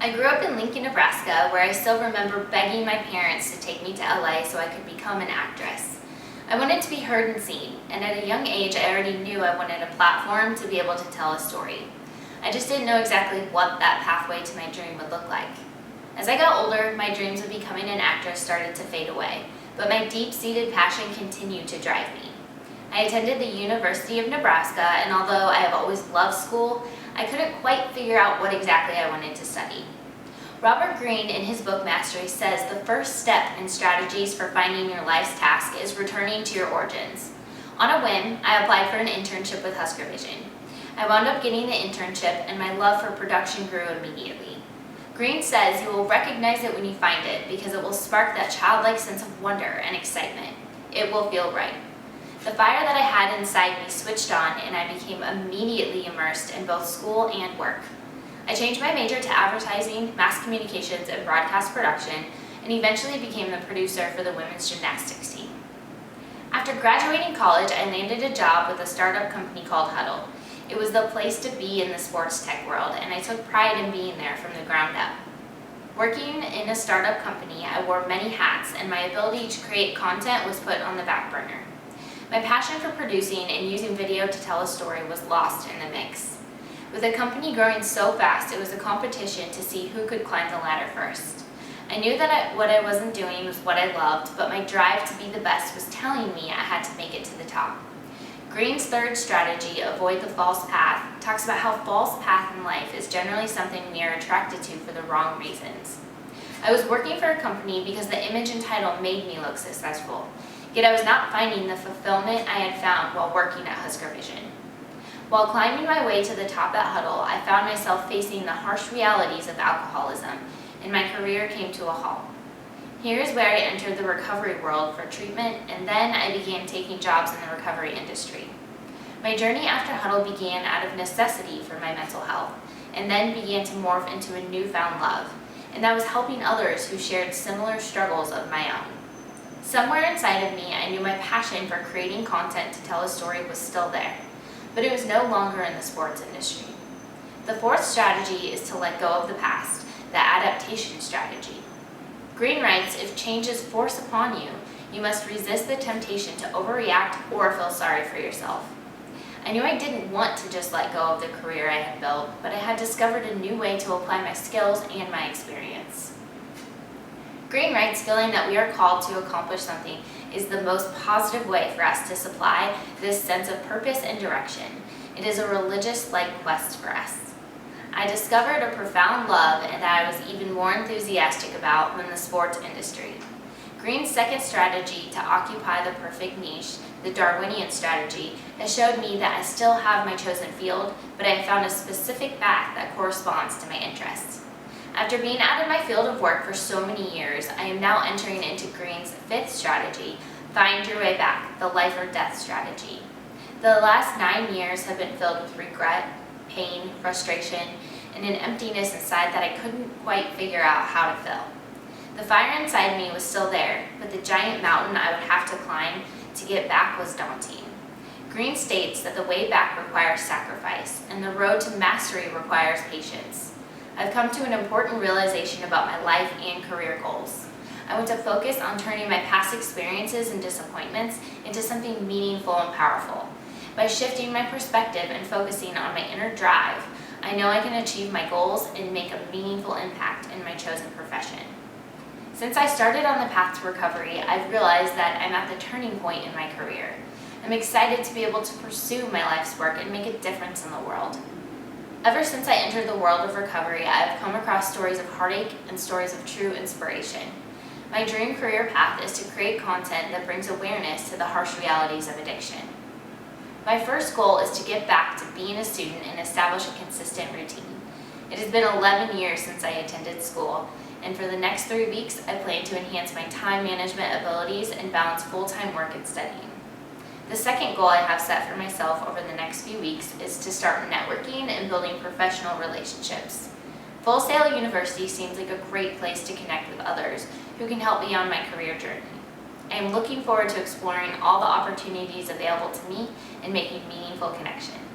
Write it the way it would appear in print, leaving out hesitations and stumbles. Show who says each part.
Speaker 1: I grew up in Lincoln, Nebraska, where I still remember begging my parents to take me to LA so I could become an actress. I wanted to be heard and seen, and at a young age I already knew I wanted a platform to be able to tell a story. I just didn't know exactly what that pathway to my dream would look like. As I got older, my dreams of becoming an actress started to fade away, but my deep-seated passion continued to drive me. I attended the University of Nebraska, and although I have always loved school, I couldn't quite figure out what exactly I wanted to study. Robert Greene, in his book Mastery, says the first step in strategies for finding your life's task is returning to your origins. On a whim, I applied for an internship with Husker Vision. I wound up getting the internship, and my love for production grew immediately. Greene says you will recognize it when you find it because it will spark that childlike sense of wonder and excitement. It will feel right. The fire that I had inside me switched on, and I became immediately immersed in both school and work. I changed my major to advertising, mass communications, and broadcast production, and eventually became the producer for the women's gymnastics team. After graduating college, I landed a job with a startup company called Huddle. It was the place to be in the sports tech world, and I took pride in being there from the ground up. Working in a startup company, I wore many hats, and my ability to create content was put on the back burner. My passion for producing and using video to tell a story was lost in the mix. With the company growing so fast, it was a competition to see who could climb the ladder first. I knew that what I wasn't doing was what I loved, but my drive to be the best was telling me I had to make it to the top. Greene's third strategy, avoid the false path, talks about how false path in life is generally something we are attracted to for the wrong reasons. I was working for a company because the image and title made me look successful, yet I was not finding the fulfillment I had found while working at Husker Vision. While climbing my way to the top at Huddle, I found myself facing the harsh realities of alcoholism, and my career came to a halt. Here is where I entered the recovery world for treatment, and then I began taking jobs in the recovery industry. My journey after Huddle began out of necessity for my mental health, and then began to morph into a newfound love, and that was helping others who shared similar struggles of my own. Somewhere inside of me, I knew my passion for creating content to tell a story was still there, but it was no longer in the sports industry. The fourth strategy is to let go of the past, the adaptation strategy. Greene writes, if change is forced upon you, you must resist the temptation to overreact or feel sorry for yourself. I knew I didn't want to just let go of the career I had built, but I had discovered a new way to apply my skills and my experience. Greene writes, feeling that we are called to accomplish something is the most positive way for us to supply this sense of purpose and direction. It is a religious-like quest for us. I discovered a profound love and that I was even more enthusiastic about than the sports industry. Greene's second strategy to occupy the perfect niche, the Darwinian strategy, has showed me that I still have my chosen field, but I have found a specific path that corresponds to my interests. After being out of my field of work for so many years, I am now entering into Greene's fifth strategy, find your way back, the life or death strategy. The last 9 years have been filled with regret, pain, frustration, and an emptiness inside that I couldn't quite figure out how to fill. The fire inside me was still there, but the giant mountain I would have to climb to get back was daunting. Greene states that the way back requires sacrifice, and the road to mastery requires patience. I've come to an important realization about my life and career goals. I want to focus on turning my past experiences and disappointments into something meaningful and powerful. By shifting my perspective and focusing on my inner drive, I know I can achieve my goals and make a meaningful impact in my chosen profession. Since I started on the path to recovery, I've realized that I'm at the turning point in my career. I'm excited to be able to pursue my life's work and make a difference in the world. Ever since I entered the world of recovery, I have come across stories of heartache and stories of true inspiration. My dream career path is to create content that brings awareness to the harsh realities of addiction. My first goal is to get back to being a student and establish a consistent routine. It has been 11 years since I attended school, and for the next 3 weeks, I plan to enhance my time management abilities and balance full-time work and studying. The second goal I have set for myself over the next few weeks is to start networking and building professional relationships. Full Sail University seems like a great place to connect with others who can help me on my career journey. I am looking forward to exploring all the opportunities available to me and making meaningful connections.